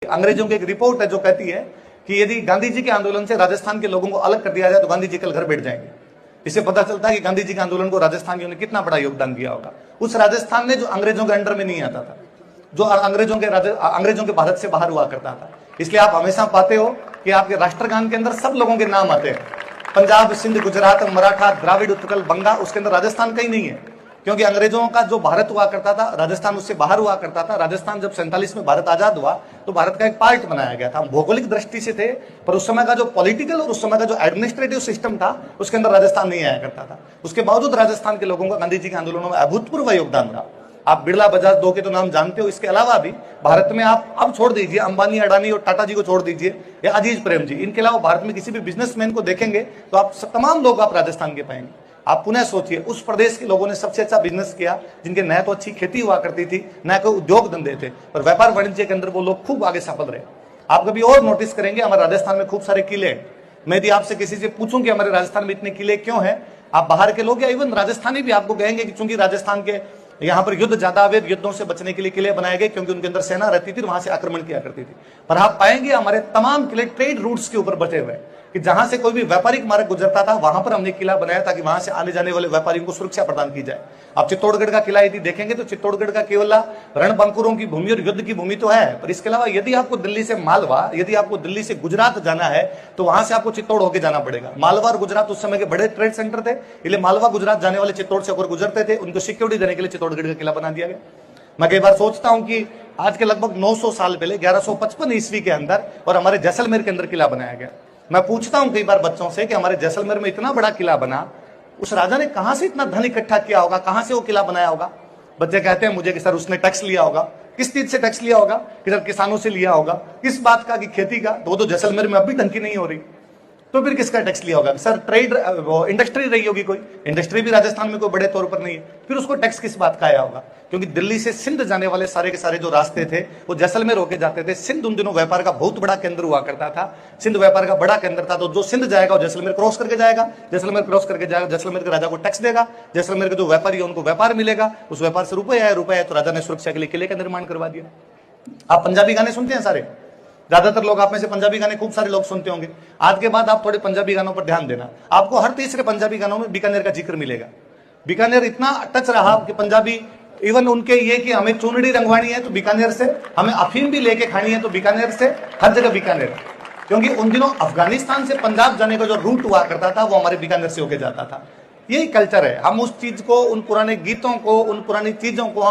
अंग्रेजों की एक रिपोर्ट है जो कहती है कि यदि गांधी जी के आंदोलन से राजस्थान के लोगों को अलग कर दिया जाए तो गांधी जी कल घर बैठ जाएंगे। इससे पता चलता है कि गांधी जी के आंदोलन को राजस्थानियों ने कितना बड़ा योगदान दिया होगा। उस राजस्थान ने जो अंग्रेजों के अंडर में नहीं आता था, जो अंग्रेजों के भारत से बाहर हुआ करता था। इसलिए आप हमेशा पाते हो कि आपके राष्ट्रगान के अंदर सब लोगों के नाम आते हैं। पंजाब, सिंध, गुजरात, मराठा, द्राविड़, उत्कल, बंगा, उसके अंदर राजस्थान कहीं नहीं है, क्योंकि अंग्रेजों का जो भारत हुआ करता था, राजस्थान उससे बाहर हुआ करता था। राजस्थान जब 47 में भारत आजाद हुआ तो भारत का एक पार्ट बनाया गया था। भौगोलिक दृष्टि से थे, पर उस समय का जो पॉलिटिकल और उस समय का जो एडमिनिस्ट्रेटिव सिस्टम था उसके अंदर राजस्थान नहीं आया करता था। उसके बावजूद राजस्थान के लोगों का गांधी जी के आंदोलनों में अभूतपूर्व योगदान रहा। आप बिरला, बजाज, दो के तो नाम जानते हो। इसके अलावा भी भारत में आप अब छोड़ दीजिए अंबानी, अडानी और टाटा जी को छोड़ दीजिए, या अजीज प्रेम जी, इनके अलावा भारत में किसी भी बिजनेसमैन को देखेंगे तो आप तमाम लोग आप राजस्थान के पाएंगे। आप पुनः सोचिए, उस प्रदेश के लोगों ने सबसे अच्छा बिजनेस किया, जिनके न तो अच्छी खेती हुआ करती थी, न कोई उद्योग धंधे थे, और व्यापार वाणिज्य के अंदर वो लोग खूब आगे सफल रहे। आप कभी और नोटिस करेंगे, हमारे राजस्थान में खूब सारे किले। मैं यदि आपसे किसी से पूछूं कि हमारे राजस्थान में इतने किले क्यों हैं, आप बाहर के लोग या इवन राजस्थानी भी आपको कहेंगे कि चूंकि राजस्थान के यहाँ पर युद्ध ज्यादा हुए, युद्धों से बचने के लिए किले बनाए गए, क्योंकि उनके अंदर सेना रहती थी, वहां से आक्रमण किया करती थी। पर आप पाएंगे हमारे तमाम किले ट्रेड रूट्स के ऊपर बचे हुए, कि जहां से कोई भी व्यापारिक मार्ग गुजरता था वहां पर हमने किला बनाया ताकि वहां से आने जाने वाले व्यापारियों को सुरक्षा प्रदान की जाए। आप चित्तौड़गढ़ का किला यदि देखेंगे तो चित्तौड़गढ़ का केवल रणबंकुरों की भूमि और युद्ध की भूमि तो है, पर इसके अलावा यदि आपको दिल्ली से मालवा, यदि आपको दिल्ली से गुजरात जाना है तो वहां से आपको चित्तौड़ होकर जाना पड़ेगा। मालवा और गुजरात उस समय के बड़े ट्रेड सेंटर थे, इसलिए मालवा गुजरात जाने वाले चित्तौड़ से होकर गुजरते थे। उनको सिक्योरिटी देने के लिए चित्तौड़गढ़ का किला बना दिया गया। मैं कई बार सोचता हूं कि आज के लगभग 900 साल पहले 1155 ईस्वी के अंदर और हमारे जैसलमेर के अंदर किला बनाया गया। मैं पूछता हूं कई बार बच्चों से कि हमारे जैसलमेर में इतना बड़ा किला बना, उस राजा ने कहां से इतना धन इकट्ठा किया होगा, कहां से वो किला बनाया होगा। बच्चे कहते हैं मुझे कि सर उसने टैक्स लिया होगा। किस चीज से टैक्स लिया होगा? कि सर किसानों से लिया होगा। किस बात का? कि खेती का। तो वो तो जैसलमेर में अभी ढंग की नहीं हो रही, तो फिर किसका टैक्स लिया होगा? सर ट्रेड इंडस्ट्री रही होगी, कोई इंडस्ट्री भी राजस्थान में कोई बड़े तौर पर नहीं है, फिर उसको टैक्स किस बात का आया होगा? क्योंकि दिल्ली से सिंध जाने वाले सारे के सारे जो रास्ते थे वो जैसलमेर होके जाते थे। सिंध उन दिनों व्यापार का बहुत बड़ा केंद्र हुआ करता था, सिंध व्यापार का बड़ा केंद्र था। तो जो सिंध जाएगा वो जैसलमेर क्रॉस करके जाएगा, जैसलमेर क्रॉस करके जाएगा, जैसलमेर के राजा को टैक्स देगा, जैसलमेर के जो व्यापारी है उनको व्यापार मिलेगा, उस व्यापार से रुपये आए तो राजा ने सुरक्षा के लिए किले का निर्माण करवा दिया। आप पंजाबी गाने सुनते हैं सारे, ज्यादातर लोग आप में से पंजाबी गाने खूब सारे लोग सुनते होंगे। आज के बाद आप थोड़े पंजाबी गानों पर ध्यान देना, आपको हर तीसरे पंजाबी गानों में बीकानेर का जिक्र मिलेगा। बीकानेर इतना टच रहा कि पंजाबी इवन उनके ये कि हमें चुनड़ी रंगवानी है तो बीकानेर से, हमें अफीम भी लेके खानी है तो बीकानेर से, हर जगह बीकानेर। क्योंकि उन दिनों अफगानिस्तान से पंजाब जाने का जो रूट हुआ करता था वो हमारे बीकानेर से होके जाता था। यही कल्चर है। हम उस चीज को, उन पुराने गीतों को, उन पुरानी चीजों को